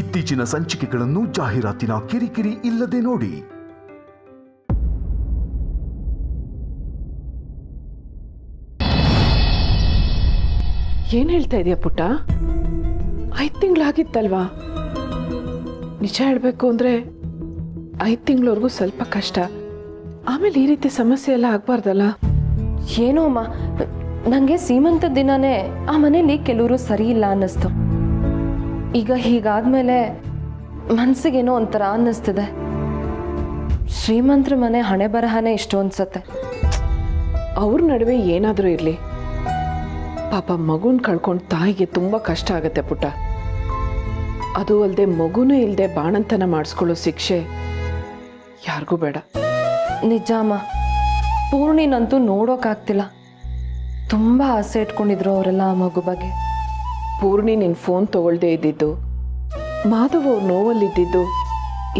ಇತ್ತೀಚಿನ ಸಂಚಿಕೆಗಳನ್ನು ಜಾಹೀರಾತಿನ ಕಿರಿಕಿರಿ ಇಲ್ಲದೆ ನೋಡಿ. ಏನ್ ಹೇಳ್ತಾ ಇದೀಯ ಪುಟ್ಟ? 5 ತಿಂಗಳಾಗಿತ್ತಲ್ವಾ? ನಿಜ ಹೇಳ್ಬೇಕು ಅಂದ್ರೆ 5 ತಿಂಗಳವರೆಗೂ ಸ್ವಲ್ಪ ಕಷ್ಟ, ಆಮೇಲೆ ಈ ರೀತಿ ಸಮಸ್ಯೆ ಎಲ್ಲ ಆಗ್ಬಾರ್ದಲ್ಲ. ಏನೋ ಅಮ್ಮ, ನನಗೆ ಸೀಮಂತದ ದಿನನೇ ಆ ಮನೇಲಿ ಕೆಲವರು ಸರಿ ಇಲ್ಲ ಅನ್ನಿಸ್ತು. ಈಗ ಹೀಗಾದ್ಮೇಲೆ ಮನ್ಸಿಗೇನೋ ಒಂಥರ ಅನ್ನಿಸ್ತಿದೆ. ಶ್ರೀಮಂತರ ಮನೆ ಹಣೆ ಬರಹನೇ ಇಷ್ಟು ಅನ್ಸತ್ತೆ. ಅವ್ರ ನಡುವೆ ಏನಾದರೂ ಇರಲಿ, ಪಾಪ ಮಗುನ್ ಕಳ್ಕೊಂಡು ತಾಯಿಗೆ ತುಂಬ ಕಷ್ಟ ಆಗತ್ತೆ ಪುಟ್ಟ. ಅದು ಅಲ್ಲದೆ ಮಗುನೂ ಇಲ್ಲದೆ ಬಾಣಂತನ ಮಾಡಿಸ್ಕೊಳ್ಳೋ ಶಿಕ್ಷೆ ಯಾರಿಗೂ ಬೇಡ. ನಿಜ ಅಮ್ಮ, ಪೂರ್ಣಿನಂತೂ ನೋಡೋಕ್ಕಾಗ್ತಿಲ್ಲ. ತುಂಬ ಆಸೆ ಇಟ್ಕೊಂಡಿದ್ರು ಅವರೆಲ್ಲ ಆ ಮಗು ಬಗ್ಗೆ. ಪೂರ್ಣಿ ನಿನ್ನ ಫೋನ್ ತಗೊಳ್ದೇ ಇದ್ದಿದ್ದು, ಮಾಧವ್ ಅವ್ರ ನೋವಲ್ಲಿದ್ದಿದ್ದು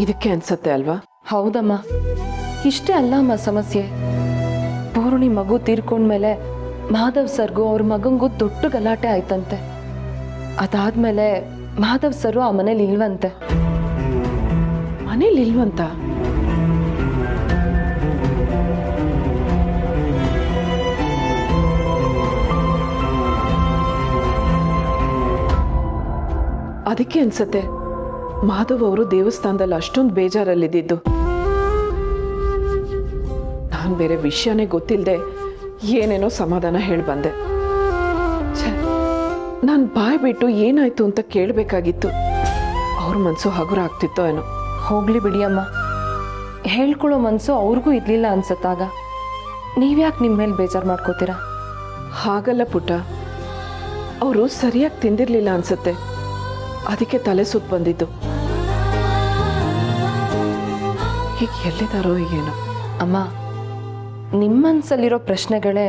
ಇದಕ್ಕೆ ಅನ್ಸತ್ತೆ ಅಲ್ವಾ? ಹೌದಮ್ಮ, ಇಷ್ಟೇ ಅಲ್ಲ ಅಮ್ಮ ಸಮಸ್ಯೆ. ಪೂರ್ಣಿ ಮಗು ತೀರ್ಕೊಂಡ್ಮೇಲೆ ಮಾಧವ್ ಸರ್ಗೂ ಅವ್ರ ಮಗಂಗೂ ದೊಡ್ಡ ಗಲಾಟೆ ಆಯ್ತಂತೆ. ಅದಾದ್ಮೇಲೆ ಮಾಧವ್ ಸರು ಆ ಮನೇಲಿ ಇಲ್ವಂತೆ. ಮನೇಲಿ ಇಲ್ವಂತ? ಅದಕ್ಕೆ ಅನ್ಸತ್ತೆ ಮಾಧವ್ ಅವರು ದೇವಸ್ಥಾನದಲ್ಲಿ ಅಷ್ಟೊಂದು ಬೇಜಾರಲ್ಲಿದ್ದಿದ್ದು. ನಾನು ಬೇರೆ ವಿಷಯನೇ ಗೊತ್ತಿಲ್ಲದೆ ಏನೇನೋ ಸಮಾಧಾನ ಹೇಳಿ ಬಂದೆ. ನಾನು ಬಾಯ್ ಬಿಟ್ಟು ಏನಾಯ್ತು ಅಂತ ಕೇಳಬೇಕಾಗಿತ್ತು. ಅವ್ರ ಮನಸ್ಸು ಹಗುರ ಆಗ್ತಿತ್ತೋ ಏನೋ. ಹೋಗ್ಲಿ ಬಿಡಿ ಅಮ್ಮ, ಹೇಳ್ಕೊಳ್ಳೋ ಮನಸ್ಸು ಅವ್ರಿಗೂ ಇರ್ಲಿಲ್ಲ ಅನ್ಸತ್ತಾಗ. ನೀವ್ಯಾಕೆ ನಿಮ್ಮ ಮೇಲೆ ಬೇಜಾರು ಮಾಡ್ಕೋತೀರಾ? ಹಾಗಲ್ಲ ಪುಟ್ಟ, ಅವರು ಸರಿಯಾಗಿ ತಿಂದಿರ್ಲಿಲ್ಲ ಅನ್ಸತ್ತೆ, ಅದಕ್ಕೆ ತಲೆ ಸುತ್ತ ಬಂದಿದ್ದು. ಈಗ ಎಲ್ಲಿದಾರೋ ಏನೋ. ಅಮ್ಮ, ನಿಮ್ಮ ಮನಸ್ಸಲ್ಲಿರೋ ಪ್ರಶ್ನೆಗಳೇ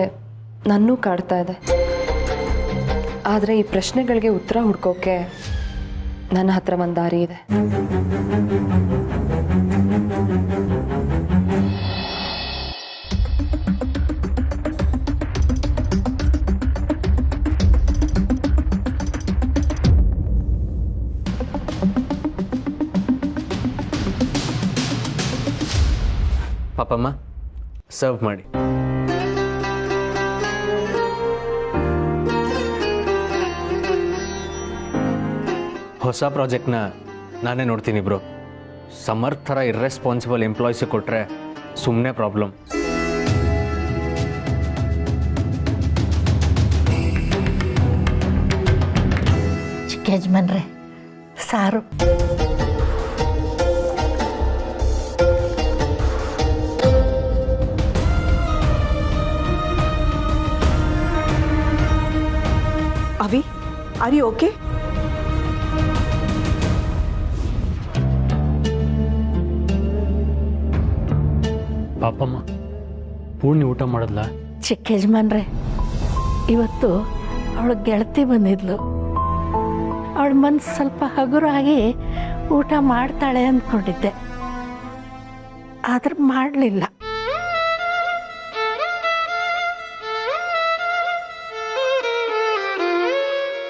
ನನ್ನೂ ಕಾಡ್ತಾ ಇದೆ. ಆದರೆ ಈ ಪ್ರಶ್ನೆಗಳಿಗೆ ಉತ್ತರ ಹುಡ್ಕೋಕೆ ನನ್ನ ಹತ್ರ ಒಂದು ದಾರಿ ಇದೆ. ಪಾಪಮ್ಮ, ಸರ್ವ್ ಮಾಡಿ. ಹೊಸ ಪ್ರಾಜೆಕ್ಟ್ನ ನಾನೇ ನೋಡ್ತೀನಿ ಬ್ರೋ. ಸಮರ್ಥರ ಇರ್ರೆಸ್ಪಾನ್ಸಿಬಲ್ ಎಂಪ್ಲಾಯೀಸಿಗೆ ಕೊಟ್ಟರೆ ಸುಮ್ಮನೆ ಪ್ರಾಬ್ಲಮ್. ಚಿಕ್ಕ ಯಜಮಾನ್ರೆ, sir. Avi, are you okay? Papamma, Poorni ಊಟ ಮಾಡಿದ್ಲ? ಚಿಕ್ಕ ಯಜಮಾನ್ರೆ, ಇವತ್ತು ಅವಳ ಗೆಳತಿ ಬಂದಿದ್ಲು. ಅವಳ ಮನ್ಸು ಸ್ವಲ್ಪ ಹಗುರಾಗಿ ಊಟ ಮಾಡ್ತಾಳೆ ಅಂದ್ಕೊಂಡಿದ್ದೆ, ಆದ್ರೆ ಮಾಡಲಿಲ್ಲ.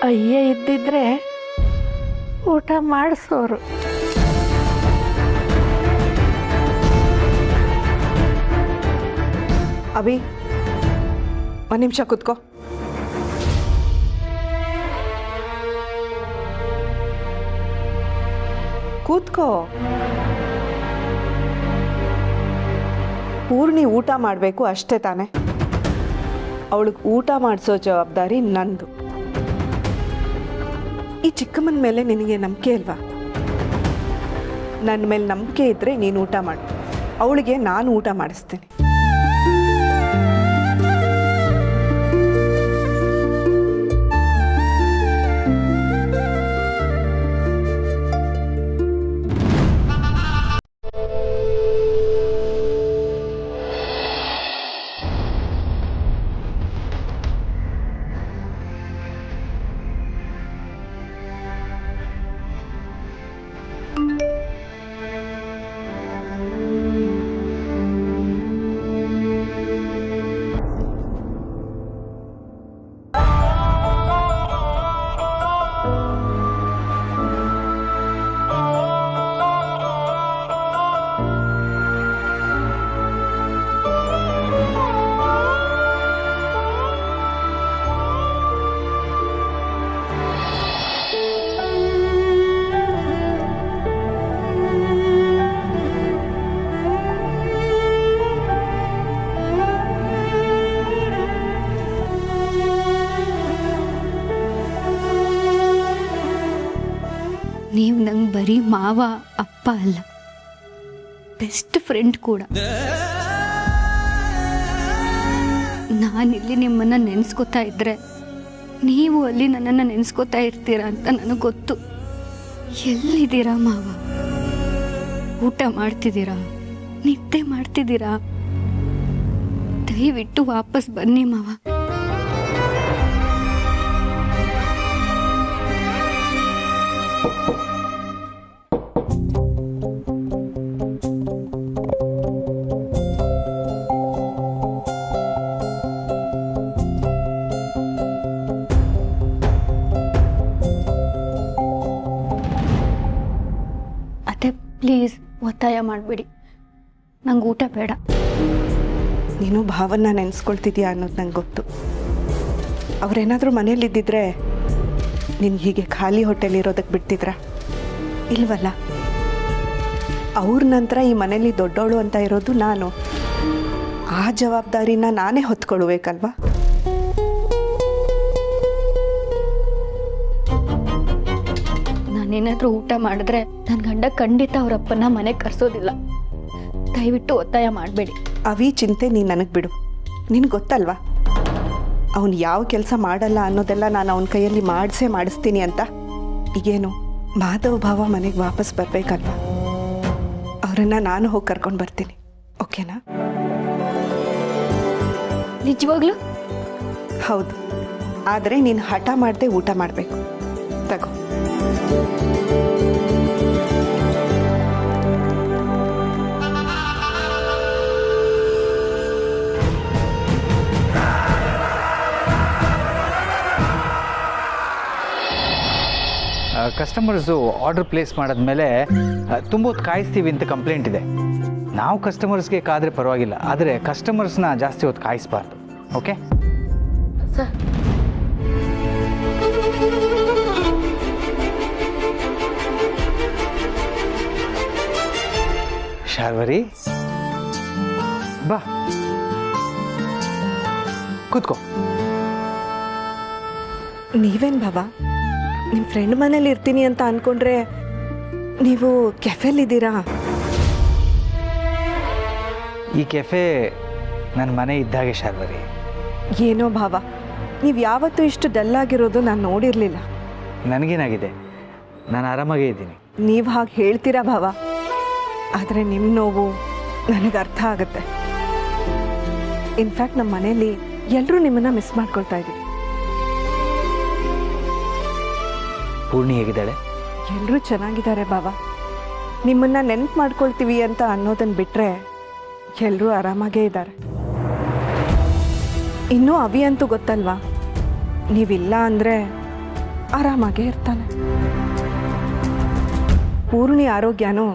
ಅಯ್ಯ ಇದ್ದಿದ್ರೆ ಊಟ ಮಾಡಿಸೋರು. ಅಭಿ, ಒಂದು ನಿಮಿಷ ಕೂತ್ಕೋ. ಕೂತ್ಕೋ. ಪೂರ್ಣಿ ಊಟ ಮಾಡಬೇಕು ಅಷ್ಟೇ ತಾನೆ. ಅವಳಿಗೆ ಊಟ ಮಾಡಿಸೋ ಜವಾಬ್ದಾರಿ ನಂದು. ಈ ಚಿಕ್ಕಮ್ಮನ ಮೇಲೆ ನಿನಗೆ ನಂಬಿಕೆ ಅಲ್ವಾ? ನನ್ನ ಮೇಲೆ ನಂಬಿಕೆ ಇದ್ದರೆ ನೀನು ಊಟ ಮಾಡು, ಅವಳಿಗೆ ನಾನು ಊಟ ಮಾಡಿಸ್ತೀನಿ. ನೀವು ನಂಗೆ ಬರೀ ಮಾವ ಅಪ್ಪ ಅಲ್ಲ, ಬೆಸ್ಟ್ ಫ್ರೆಂಡ್ ಕೂಡ. ನಾನಿಲ್ಲಿ ನಿಮ್ಮನ್ನು ನೆನೆಸ್ಕೋತಾ ಇದ್ದರೆ ನೀವು ಅಲ್ಲಿ ನನ್ನನ್ನು ನೆನೆಸ್ಕೋತಾ ಇರ್ತೀರಾ ಅಂತ ನನಗೆ ಗೊತ್ತು. ಎಲ್ಲಿದ್ದೀರಾ ಮಾವ? ಊಟ ಮಾಡ್ತಿದ್ದೀರಾ? ನಿದ್ದೆ ಮಾಡ್ತಿದ್ದೀರಾ? ದಯವಿಟ್ಟು ವಾಪಸ್ ಬನ್ನಿ ಮಾವ. ಅತ್ತೆ ಪ್ಲೀಸ್ ಒತ್ತಾಯ ಮಾಡಬೇಡಿ, ನಂಗೆ ಊಟ ಬೇಡ. ನೀನು ಭಾವನ್ನ ನೆನೆಸ್ಕೊಳ್ತಿದ್ಯಾ ಅನ್ನೋದು ನಂಗೆ ಗೊತ್ತು. ಅವರೇನಾದರೂ ಮನೇಲಿದ್ದಿದ್ರೆ ನಿನ್ಗೆ ಹೀಗೆ ಖಾಲಿ ಹೊಟ್ಟೆಲಿರೋದಕ್ಕೆ ಬಿಡ್ತಿದ್ರ? ಇಲ್ವಲ್ಲ. ಅವ್ರ ನಂತರ ಈ ಮನೇಲಿ ದೊಡ್ಡವಳು ಅಂತ ಇರೋದು ನಾನು. ಆ ಜವಾಬ್ದಾರಿನ ನಾನೇ ಹೊತ್ಕೊಳ್ಬೇಕಲ್ವಾ? ನಾನೇನಾದರೂ ಊಟ ಮಾಡಿದ್ರೆ ನನ್ನ ಗಂಡ ಖಂಡಿತ ಅವರಪ್ಪನ ಮನೆಗೆ ಕರೆಸೋದಿಲ್ಲ. ದಯವಿಟ್ಟು ಒತ್ತಾಯ ಮಾಡಬೇಡಿ. ಅವಿ ಚಿಂತೆ ನೀನು ನನಗೆ ಬಿಡು. ನಿನಗೆ ಗೊತ್ತಲ್ವಾ ಅವನು ಯಾವ ಕೆಲಸ ಮಾಡಲ್ಲ ಅನ್ನೋದೆಲ್ಲ ನಾನು ಅವನ ಕೈಯಲ್ಲಿ ಮಾಡಿಸ್ತೀನಿ ಅಂತ. ಈಗೇನು ಮಾಧವ್ ಭಾವ ಮನೆಗೆ ವಾಪಸ್ ಬರಬೇಕಲ್ವಾ? ಅವರನ್ನು ನಾನು ಹೋಗಿ ಕರ್ಕೊಂಡು ಬರ್ತೀನಿ, ಓಕೆನಾ? ನಿಜವಾಗ್ಲೂ? ಹೌದು. ಆದರೆ ನೀನು ಹಠ ಮಾಡದೆ ಊಟ ಮಾಡಬೇಕು. ತಗೋ. ಕಸ್ಟಮರ್ಸು ಆರ್ಡರ್ ಪ್ಲೇಸ್ ಮಾಡಿದ್ಮೇಲೆ ತುಂಬ ಹೊತ್ತು ಕಾಯಿಸ್ತೀವಿ ಅಂತ ಕಂಪ್ಲೇಂಟ್ ಇದೆ. ನಾವು ಕಸ್ಟಮರ್ಸ್ಗೆ ಕಾದರೆ ಪರವಾಗಿಲ್ಲ, ಆದರೆ ಕಸ್ಟಮರ್ಸ್ನ ಜಾಸ್ತಿ ಹೊತ್ತು ಕಾಯಿಸ್ಬಾರ್ದು. ಓಕೆ ಸರ್, ಶಾರ್ವರಿ ಬಾ ಕೂತ್ಕೋ. ನೀವೇನು ಭಾವ, ನಿಮ್ಮ ಫ್ರೆಂಡ್ ಮನೇಲಿ ಇರ್ತೀನಿ ಅಂತ ಅಂದ್ಕೊಂಡ್ರೆ ನೀವು ಕೆಫೆಲಿದ್ದೀರಾ? ಈ ಕೆಫೆ ನನ್ನ ಮನೆ ಇದ್ದಾಗೆ ಶಾರ್ವರಿ. ಏನೋ ಭಾವ, ನೀವು ಯಾವತ್ತೂ ಇಷ್ಟು ಡಲ್ಲಾಗಿರೋದು ನಾನು ನೋಡಿರಲಿಲ್ಲ. ನನಗೇನಾಗಿದೆ, ನಾನು ಆರಾಮಾಗೇ ಇದ್ದೀನಿ. ನೀವು ಹಾಗೆ ಹೇಳ್ತೀರಾ ಭಾವ, ಆದರೆ ನಿಮ್ಮ ನೋವು ನನಗೆ ಅರ್ಥ ಆಗುತ್ತೆ. ಇನ್ಫ್ಯಾಕ್ಟ್ ನಮ್ಮ ಮನೇಲಿ ಎಲ್ಲರೂ ನಿಮ್ಮನ್ನು ಮಿಸ್ ಮಾಡ್ಕೊಳ್ತಾ ಇದ್ದೀವಿ. ಪೂರ್ಣಿ ಹೇಗಿದ್ದಾಳೆ? ಎಲ್ಲರೂ ಚೆನ್ನಾಗಿದ್ದಾರೆ ಭಾವ. ನಿಮ್ಮನ್ನು ನೆನಪು ಮಾಡ್ಕೊಳ್ತೀವಿ ಅಂತ ಅನ್ನೋದನ್ನು ಬಿಟ್ಟರೆ ಎಲ್ಲರೂ ಆರಾಮಾಗೇ ಇದ್ದಾರೆ. ಇನ್ನೂ ಅವಿ ಅಂತೂ ಗೊತ್ತಲ್ವಾ, ನೀವಿಲ್ಲ ಅಂದರೆ ಆರಾಮಾಗೇ ಇರ್ತಾನೆ. ಪೂರ್ಣಿ ಆರೋಗ್ಯನೂ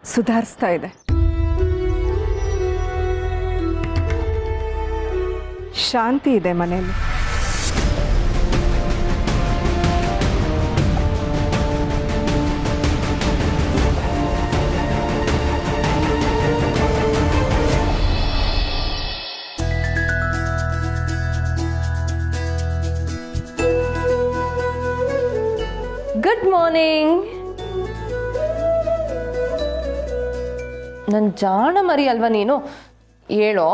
ಸುಧಾರಿಸ್ತಾ ಇದೆ. ಶಾಂತಿ ಇದೆ ಮನೆಯಲ್ಲಿ. Good morning. ನನ್ನ ಜಾಣ ಮರಿ ಅಲ್ವಾ ನೀನು? ಹೇಳೋ.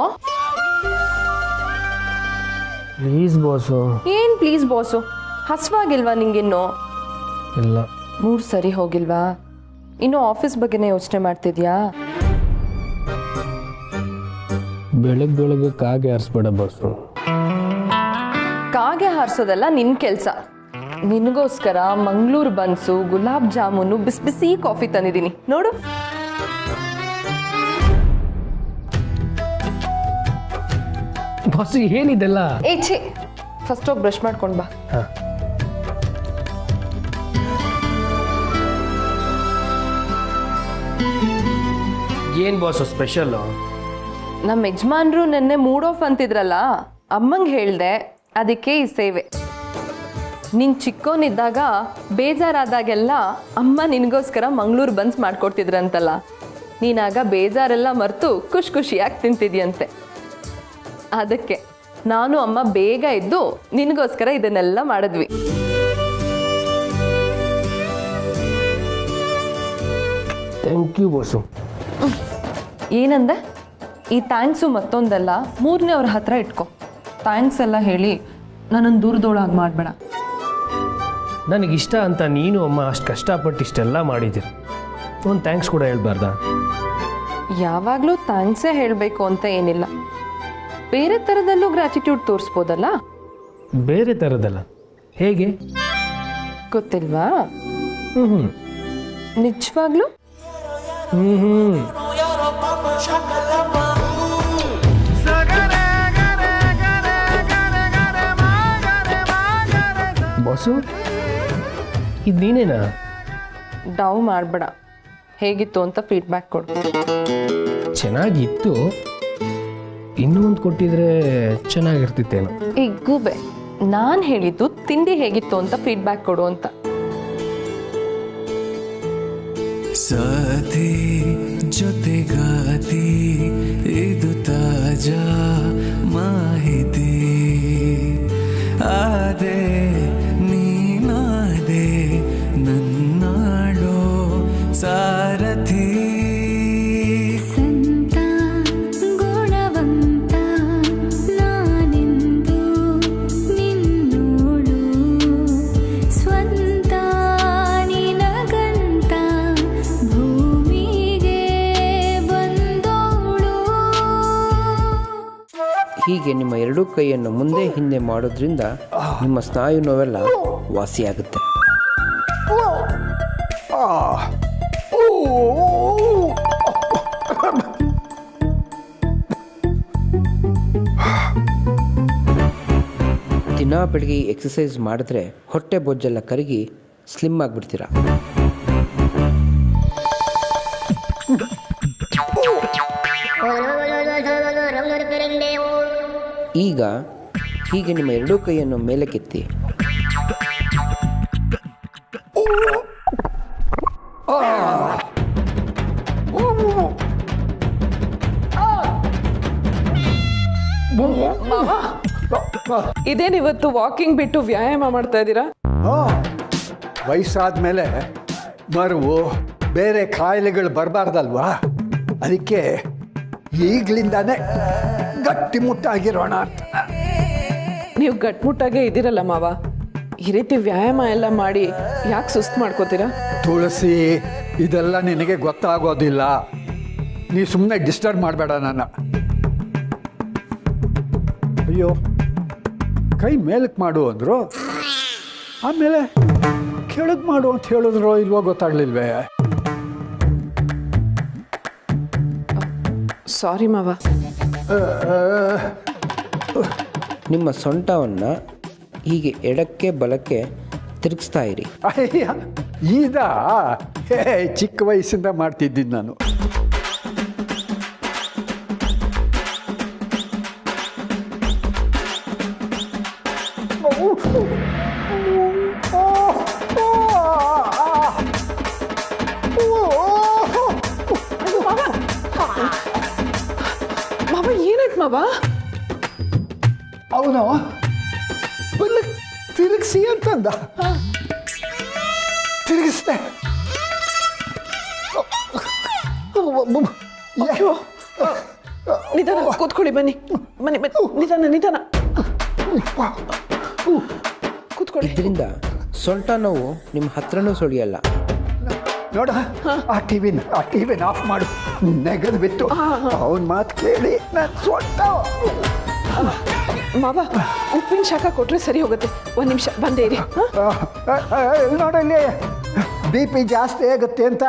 Please boss. ಏನು ಪ್ಲೀಸ್ ಬಾಸು? ಹಸ್ವಾಗಿಲ್ವಾ ನಿಂಗಿನ್ನು? ಇಲ್ಲ. ಮೂಡ್ ಸರಿ ಹೋಗಿಲ್ವಾ? ಇನ್ನು ಆಫೀಸ್ ಬಗ್ಗೆನೇ ಯೋಚನೆ ಮಾಡ್ತಿದ್ಯಾ? ಬೆಳಗ್ಗೆ ಕಾಗೆ ಹಾರಿಸ್ಬೇಡ ಬಾಸು. ಕಾಗೆ ಹಾರಿಸೋದಲ್ಲ ನಿನ್ನ ಕೆಲಸ. ನಿನಗೋಸ್ಕರ ಮಂಗಳೂರು ಬನ್ಸು, ಗುಲಾಬ್ ಜಾಮೂನು, ಬಿಸಿ ಬಿಸಿ ಕಾಫಿ ತಂದಿದ್ದೀನಿ ನೋಡು. ಬಾಸು ಏನಿದೆಲ್ಲ? ಛೇ, ಫಸ್ಟ್ ಹೋಗಿ ಬ್ರಷ್ ಮಾಡ್ಕೊಂಡು ಬಾ. ಏನು ಬಾಸು ಸ್ಪೆಷಲ್? ನಮ್ಮ ಯಜಮಾನ್ರು ನೆನ್ನೆ ಮೂಡ್ ಆಫ್ ಅಂತಿದ್ರಲ್ಲ, ಅಮ್ಮಂಗೆ ಹೇಳ್ದೆ, ಅದಕ್ಕೆ ಈ ಸೇವೆ. ನೀನು ಚಿಕ್ಕೋನಿದ್ದಾಗ ಬೇಜಾರಾದಾಗೆಲ್ಲ ಅಮ್ಮ ನಿನಗೋಸ್ಕರ ಮಂಗಳೂರು ಬನ್ಸ್ ಮಾಡ್ಕೊಡ್ತಿದ್ರಂತಲ್ಲ, ನೀನಾಗ ಬೇಜಾರೆಲ್ಲ ಮರೆತು ಖುಷಿಯಾಗಿ ತಿಂತಿದ್ಯಂತೆ. ಅದಕ್ಕೆ ನಾನು ಅಮ್ಮ ಬೇಗ ಎದ್ದು ನಿನಗೋಸ್ಕರ ಇದನ್ನೆಲ್ಲ ಮಾಡಿದ್ವಿ. Thank you boss. ಏನಂದೆ? ಈ ಥ್ಯಾಂಕ್ಸು ಮತ್ತೊಂದೆಲ್ಲ 3ನೇ ಅವ್ರ ಹತ್ರ ಇಟ್ಕೊ. ಥ್ಯಾಂಕ್ಸ್ ಎಲ್ಲ ಹೇಳಿ ನನ್ನನ್ನು ದೂರದೊಳಗೆ ಮಾಡಬೇಡ. ನನಗಿಷ್ಟ ಅಂತ ನೀನು ಅಮ್ಮ ಅಷ್ಟು ಕಷ್ಟಪಟ್ಟು ಇಷ್ಟೆಲ್ಲ ಮಾಡಿದ್ದೀರಿ, ಒಂದು ಥ್ಯಾಂಕ್ಸ್ ಕೂಡ ಹೇಳ್ಬಾರ್ದಾ? ಯಾವಾಗಲೂ ಥ್ಯಾಂಕ್ಸೇ ಹೇಳಬೇಕು ಅಂತ ಏನಿಲ್ಲ, ಬೇರೆ ಥರದಲ್ಲೂ ಗ್ರ್ಯಾಟಿಟ್ಯೂಡ್ ತೋರಿಸ್ಬೋದಲ್ಲ. ಬೇರೆ ಥರದಲ್ಲ, ಹೇಗೆ? ಗೊತ್ತಿಲ್ವಾ? ಹ್ಞೂ ನಿಜವಾಗ್ಲೂ? ಹ್ಞೂ ಬಾಸು, ಇದು ನೀನೇನಾ? ಡವ್ ಮಾಡಬೇಡ, ಹೇಗಿತ್ತು ಅಂತ ಫೀಡ್ಬ್ಯಾಕ್ ಕೊಡು. ಚೆನ್ನಾಗಿತ್ತು, ಇನ್ನೂ ಒಂದು ಕೊಟ್ಟಿದ್ರೆ ಚೆನ್ನಾಗಿರ್ತಿತ್ತೇನೋ. ಈ ಗೂಬೆ, ನಾನು ಹೇಳಿದ್ದು ತಿಂಡಿ ಹೇಗಿತ್ತು ಅಂತ ಫೀಡ್ಬ್ಯಾಕ್ ಕೊಡು ಅಂತ. ಸಾಥಿ ಜೊತೆಗಾತಿ ಇದು ತಾಜಾ ಮಾಹಿತಿ, ಆದೆ ನೀನಾದೆ ನನ್ನಾಡೋ ಸಾರಥಿ. ಸಂತ ಗುಣವಂತ ನಾನೆಂದು ನಿನ್ನೋಳು, ಸ್ವಂತ ನಿನಗಂತ ಭೂಮಿಗೆ ಬಂದೋಳು. ಹೀಗೆ ನಿಮ್ಮ ಎರಡೂ ಕೈಯನ್ನು ಮುಂದೆ ಹಿಂದೆ ಮಾಡೋದ್ರಿಂದ ನಿಮ್ಮ ಸ್ನಾಯು ನೋವೆಲ್ಲ ವಾಸಿಯಾಗುತ್ತೆ. ದಿನ ಬೆಳಿಗ್ಗೆ ಎಕ್ಸಸೈಸ್ ಮಾಡಿದ್ರೆ ಹೊಟ್ಟೆ ಬೊಜ್ಜೆಲ್ಲ ಕರಗಿ ಸ್ಲಿಮ್ ಆಗಿಬಿಡ್ತೀರಾ. ಈಗ ಹೀಗೆ ನಿಮ್ಮ ಎರಡೂ ಕೈಯನ್ನು ಮೇಲಕ್ಕೆತ್ತಿ ಇದೇನಿವತ್ತು ವಾಕಿಂಗ್ ಬಿಟ್ಟು ವ್ಯಾಯಾಮ ಮಾಡ್ತಾ ಇದ್ದೀರಾ? ವಯಸ್ಸಾದ ಮೇಲೆ ಮರುವು ಬೇರೆ ಕಾಯಿಲೆಗಳು ಬರಬಾರ್ದಲ್ವಾ, ಅದಕ್ಕೆ ಈಗಲಿಂದಾನೇ ಗಟ್ಟಿಮುಟ್ಟಾಗಿರೋಣ ಅಂತ. ನೀವು ಗಟ್ಮುಟ್ಟಾಗೆ ಇದ್ದೀರಲ್ಲ ಮಾವ, ಈ ರೀತಿ ವ್ಯಾಯಾಮ ಎಲ್ಲ ಮಾಡಿ ಯಾಕೆ ಸುಸ್ತು ಮಾಡ್ಕೋತೀರಾ? ತುಳಸಿ, ಇದೆಲ್ಲ ನಿನಗೆ ಗೊತ್ತಾಗೋದಿಲ್ಲ. ನೀ ಸುಮ್ಮನೆ ಡಿಸ್ಟರ್ಬ್ ಮಾಡಬೇಡ ನನ್ನ. ಅಯ್ಯೋ, ಕೈ ಮೇಲಕ್ಕೆ ಮಾಡು ಅಂದರು, ಆಮೇಲೆ ಕೆಳಗೆ ಮಾಡು ಅಂತ ಹೇಳಿದ್ರು ಇಲ್ವೋ ಗೊತ್ತಾಗ್ಲಿಲ್ವೇ? ಸಾರಿ ಮಾವ. ನಿಮ್ಮ ಸೊಂಟವನ್ನು ಹೀಗೆ ಎಡಕ್ಕೆ ಬಲಕ್ಕೆ ತಿರುಗಿಸ್ತಾ ಇರಿ. ಅಯ್ಯ, ಈಗ ಚಿಕ್ಕ ವಯಸ್ಸಿಂದ ಮಾಡ್ತಿದ್ದೀನಿ ನಾನು. ಮಾವ ಏನಾಯ್ತು ಮಾವ? ಅವನು ತಿರುಗಿಸಿ ಅಂತಂದ, ತಿರುಗಿಸ್ದೆ. ನಿಧಾನ ಕೂತ್ಕೊಳ್ಳಿ, ಬನ್ನಿ ಬನ್ನಿ ಬನ್ನಿ, ನಿಧಾನ ನಿಧಾನ ಕೂತ್ಕೊಳ್ಳಿ. ಇದರಿಂದ ಸೊಂಟ ನೋವು ನಿಮ್ಮ ಹತ್ರನೂ ಸುಳಿಯಲ್ಲ. ನೋಡ, ಆ ಟಿವಿನ ಆಫ್ ಮಾಡು. ನೆಗದು ಬಿತ್ತು ಅವನ ಮಾತು ಕೇಳಿ ನಾನು ಸೊಂಟ. ಮಾವ, ಉಪ್ಪಿನ ಶಾಖ ಕೊಟ್ರೆ ಸರಿ ಹೋಗುತ್ತೆ. ಒಂದು ನಿಮಿಷ ಬಂದೇ ಇರಿ. ನೋಡಲ್ಲಿ BP ಜಾಸ್ತಿ ಆಗುತ್ತೆ ಅಂತ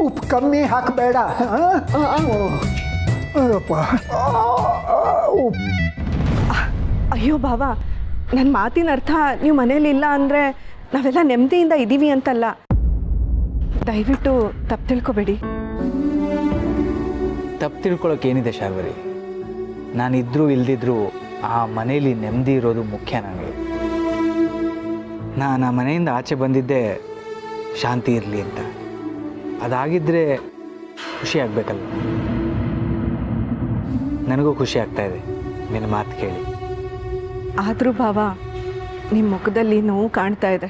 ಉಪ್ಪು ಕಮ್ಮಿ ಹಾಕಬೇಡ. ಅಯ್ಯೋ ಬಾಬಾ, ನನ್ನ ಮಾತಿನ ಅರ್ಥ ನೀವು ಮನೇಲಿ ಇಲ್ಲ ಅಂದರೆ ನಾವೆಲ್ಲ ನೆಮ್ಮದಿಯಿಂದ ಇದ್ದೀವಿ ಅಂತಲ್ಲ. ದಯವಿಟ್ಟು ತಪ್ಪು ತಿಳ್ಕೊಬೇಡಿ. ತಪ್ಪು ತಿಳ್ಕೊಳಕ್ಕೆ ಏನಿದೆ ಶಾರ್ವರಿ? ನಾನಿದ್ರೂ ಇಲ್ದಿದ್ರೂ ಆ ಮನೇಲಿ ನೆಮ್ಮದಿ ಇರೋದು ಮುಖ್ಯ ನನಗೆ. ನಾನು ಆ ಮನೆಯಿಂದ ಆಚೆ ಬಂದಿದ್ದೆ ಶಾಂತಿ ಇರಲಿ ಅಂತ. ಅದಾಗಿದ್ದರೆ ಖುಷಿ ಆಗಬೇಕಲ್ಲ. ನನಗೂ ಖುಷಿ ಆಗ್ತಾ ಇದೆ ನಿನ್ನ ಮಾತು ಕೇಳಿ. ಆದರೂ ಬಾಬಾ, ನಿಮ್ಮ ಮುಖದಲ್ಲಿ ನೋವು ಕಾಣ್ತಾ ಇದೆ.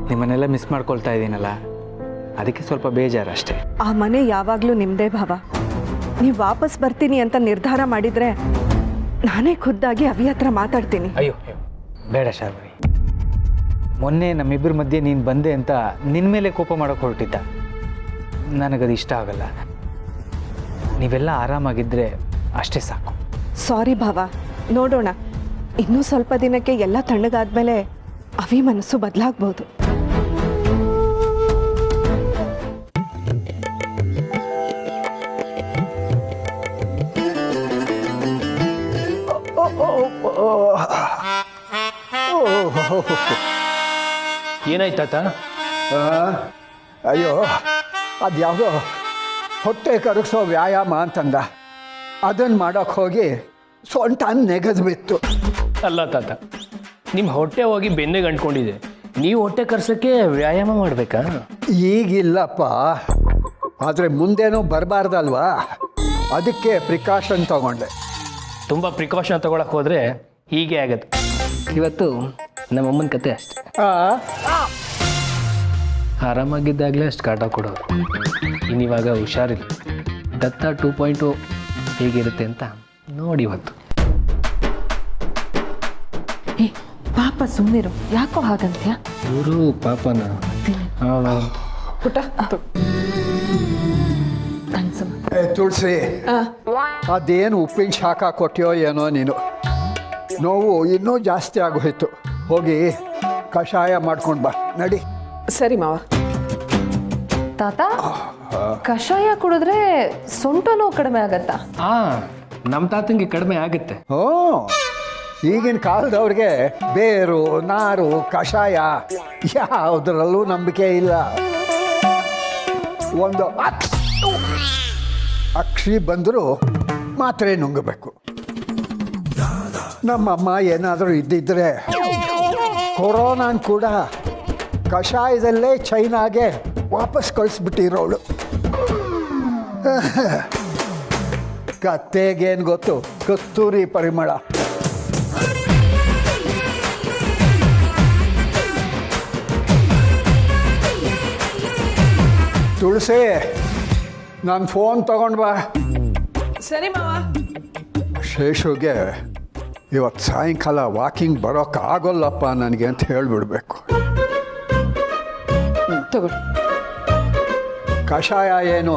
ನಿಮ್ಮನ್ನೆಲ್ಲ ಮಿಸ್ ಮಾಡ್ಕೊಳ್ತಾ ಇದ್ದೀನಲ್ಲ, ಅದಕ್ಕೆ ಸ್ವಲ್ಪ ಬೇಜಾರು ಅಷ್ಟೇ. ಆ ಮನೆ ಯಾವಾಗಲೂ ನಿಮ್ಮದೇ ಭಾವ. ನೀವು ವಾಪಸ್ ಬರ್ತೀನಿ ಅಂತ ನಿರ್ಧಾರ ಮಾಡಿದರೆ ನಾನೇ ಖುದ್ದಾಗಿ ಅವಿ ಹತ್ರ ಮಾತಾಡ್ತೀನಿ. ಅಯ್ಯೋ ಬೇಡ ಶಾರ್ವರಿ. ಮೊನ್ನೆ ನಮ್ಮಿಬ್ಬರ ಮಧ್ಯೆ ನೀನು ಬಂದೆ ಅಂತ ನಿನ್ನ ಮೇಲೆ ಕೋಪ ಮಾಡೋಕ್ಕೆ ಹೊರಟಿದ್ದ. ನನಗದು ಇಷ್ಟ ಆಗಲ್ಲ. ನೀವೆಲ್ಲ ಆರಾಮಾಗಿದ್ದರೆ ಅಷ್ಟೇ ಸಾಕು. ಸಾರಿ ಭಾವ, ನೋಡೋಣ. ಇನ್ನೂ ಸ್ವಲ್ಪ ದಿನಕ್ಕೆ ಎಲ್ಲ ತಣ್ಣಗಾದ್ಮೇಲೆ ಅವಿ ಮನಸ್ಸು ಬದಲಾಗ್ಬೋದು. ಏನಾಯ್ತಾತ? ಅಯ್ಯೋ, ಅದು ಯಾವುದೋ ಹೊಟ್ಟೆ ಕರಗಿಸೋ ವ್ಯಾಯಾಮ ಅಂತಂದ. ಅದನ್ನು ಮಾಡೋಕ್ಕೆ ಹೋಗಿ ಸೊಂಟ ನೆಗೆದು ಬಿತ್ತು. ಅಲ್ಲ ತಾತ, ನಿಮ್ಮ ಹೊಟ್ಟೆ ಹೋಗಿ ಬೆನ್ನಿಗೆ ಅಂಟ್ಕೊಂಡಿದೆ, ನೀವು ಹೊಟ್ಟೆ ಕರ್ಸೋಕ್ಕೆ ವ್ಯಾಯಾಮ ಮಾಡಬೇಕಾ? ಈಗಿಲ್ಲಪ್ಪ, ಆದರೆ ಮುಂದೇನೂ ಬರಬಾರ್ದಲ್ವಾ, ಅದಕ್ಕೆ ಪ್ರಿಕಾಷನ್ ತಗೊಂಡೆ. ತುಂಬ ಪ್ರಿಕಾಷನ್ ತಗೊಳಕ್ಕೆ ಹೋದರೆ ಹೀಗೆ ಆಗತ್ತೆ. ಇವತ್ತು ನಮ್ಮಮ್ಮನ ಕತೆ ಅಷ್ಟೆ. ಆರಾಮಾಗಿದ್ದಾಗಲೇ ಅಷ್ಟು ಕಾಟ ಕೊಡೋರು. ಇನ್ನಿವಾಗ ಹುಷಾರಿಲ್ಲ. ದತ್ತ 2.0 ಹೇಗಿರುತ್ತೆ ಅಂತ ನೋಡಿ ಇವತ್ತು. ಪಾಪ ಸುಮ್ಮನಿರು, ಯಾಕೋ ಹಾಗಂತ್ಯ? ಇವರು ಪಾಪನ ಪುಟ್ಟ ತುಳಸಿ, ಅದೇನು ಉಪ್ಪಿನ ಶಾಖ ಕೊಟ್ಟಿಯೋ ಏನೋ ನೀನು. ನೋವು ಇನ್ನೂ ಜಾಸ್ತಿ ಆಗೋಯ್ತು. ಹೋಗಿ ಕಷಾಯ ಮಾಡ್ಕೊಂಡು ಬಾ, ನಡಿ. ಸರಿ ಮಾವ. ತಾತ, ಕಷಾಯ ಕುಡಿದ್ರೆ ಸೊಂಟ ನೋವು ಕಡಿಮೆ ಆಗತ್ತಾ? ನಮ್ಮ ತಾತಂಗೆ ಕಡಿಮೆ ಆಗುತ್ತೆ. ಓ, ಈಗಿನ ಕಾಲದವ್ರಿಗೆ ಬೇರು ನಾರು ಕಷಾಯ ಯಾವುದರಲ್ಲೂ ನಂಬಿಕೆ ಇಲ್ಲ. ಒಂದು ಅಕ್ಷಿ ಬಂದರೂ ಮಾತ್ರೆ ನುಂಗಬೇಕು. ನಮ್ಮಮ್ಮ ಏನಾದರೂ ಇದ್ದಿದ್ರೆ ಕೊರೋನಾನ್ ಕೂಡ ಕಷಾಯದಲ್ಲೇ ಚೈನಾಗೆ ವಾಪಸ್ ಕಳಿಸ್ಬಿಟ್ಟಿರೋಳು. ಕತ್ತೆಗೇನು ಗೊತ್ತು ಕಸ್ತೂರಿ ಪರಿಮಳ. ತುಳಸಿ, ನಾನು ಫೋನ್ ತಗೊಂಡು ಬಾ. ಸರಿ ಮಾವ. ಶೇಷುಗೆ ಇವತ್ತು ಸಾಯಂಕಾಲ ವಾಕಿಂಗ್ ಬರೋಕ್ಕಾಗೋಲ್ಲಪ್ಪ ನನಗೆ ಅಂತ ಹೇಳಿಬಿಡ್ಬೇಕು. ತಗೊಳ್ಳಿ. ಕಷಾಯ ಏನು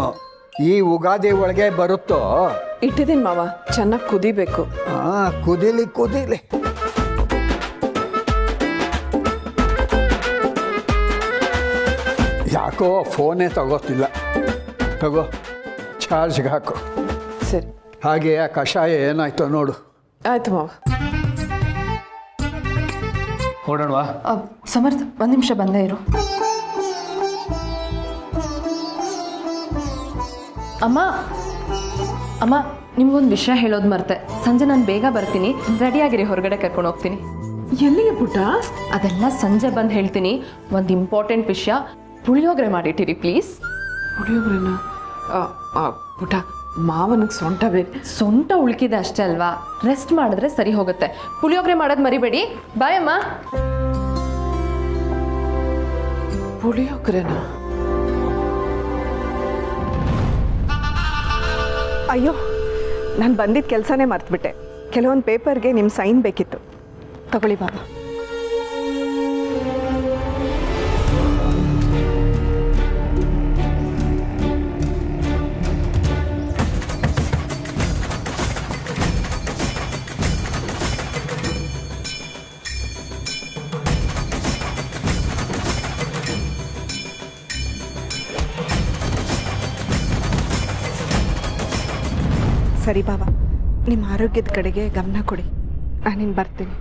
ಈ ಉಗಾದಿ ಒಳಗೆ ಬರುತ್ತೋ? ಇಟ್ಟಿದ್ದೀನಿ ಮಾವ, ಚೆನ್ನಾಗಿ ಕುದಿಬೇಕು. ಕುದೀಲಿ ಕುದೀಲಿ. ಯಾಕೋ ಫೋನೇ ತಗೋತಿಲ್ಲ. ತಗೋ, ಚಾರ್ಜ್ಗೆ ಹಾಕು. ಸರಿ. ಹಾಗೆ ಆ ಕಷಾಯ ಏನಾಯ್ತೋ ನೋಡು. ಆಯ್ತು ಮಾವ. ಹೊರಡೋಣವಾ? ಸಮರ್ಥ, ಒಂದು ನಿಮಿಷ ಬಂದೇ ಇರು. ಅಮ್ಮ ಅಮ್ಮ, ನಿಮ್ಗೊಂದು ವಿಷಯ ಹೇಳೋದು ಮರ್ತೆ. ಸಂಜೆ ನಾನು ಬೇಗ ಬರ್ತೀನಿ, ರೆಡಿಯಾಗಿರಿ, ಹೊರಗಡೆ ಕರ್ಕೊಂಡು ಹೋಗ್ತೀನಿ. ಎಲ್ಲಿಗೆ ಪುಟ್ಟ? ಅದೆಲ್ಲ ಸಂಜೆ ಬಂದು ಹೇಳ್ತೀನಿ. ಒಂದು ಇಂಪಾರ್ಟೆಂಟ್ ವಿಷಯ, ಪುಳಿಯೋಗರೆ ಮಾಡಿಟ್ಟಿರಿ ಪ್ಲೀಸ್. ಪುಳಿಯೋಗರೆನಾ? ಪುಟ್ಟ, ಮಾವನಿಗೆ ಸೊಂಟ ಬೇಕು. ಸೊಂಟ ಉಳ್ಕಿದೆ ಅಷ್ಟೇ ಅಲ್ವಾ, ರೆಸ್ಟ್ ಮಾಡಿದ್ರೆ ಸರಿ ಹೋಗುತ್ತೆ. ಪುಳಿಯೋಗರೆ ಮಾಡೋದು ಮರಿಬೇಡಿ. ಬಾಯ್ ಅಮ್ಮ. ಪುಳಿಯೋಗರೆನಾ? ಅಯ್ಯೋ, ನಾನು ಬಂದಿದ್ದ ಕೆಲಸನೇ ಮರ್ತುಬಿಟ್ಟೆ. ಕೆಲವೊಂದು ಪೇಪರ್ಗೆ ನಿಮ್ಮ ಸೈನ್ ಬೇಕಿತ್ತು. ತಗೊಳ್ಳಿ ಬಾಬಾ. ಸರಿ ಬಾಬಾ, ನಿಮ್ಮ ಆರೋಗ್ಯದ ಕಡೆಗೆ ಗಮನ ಕೊಡಿ. ನಾನಿನ್ನು ಬರ್ತೀನಿ.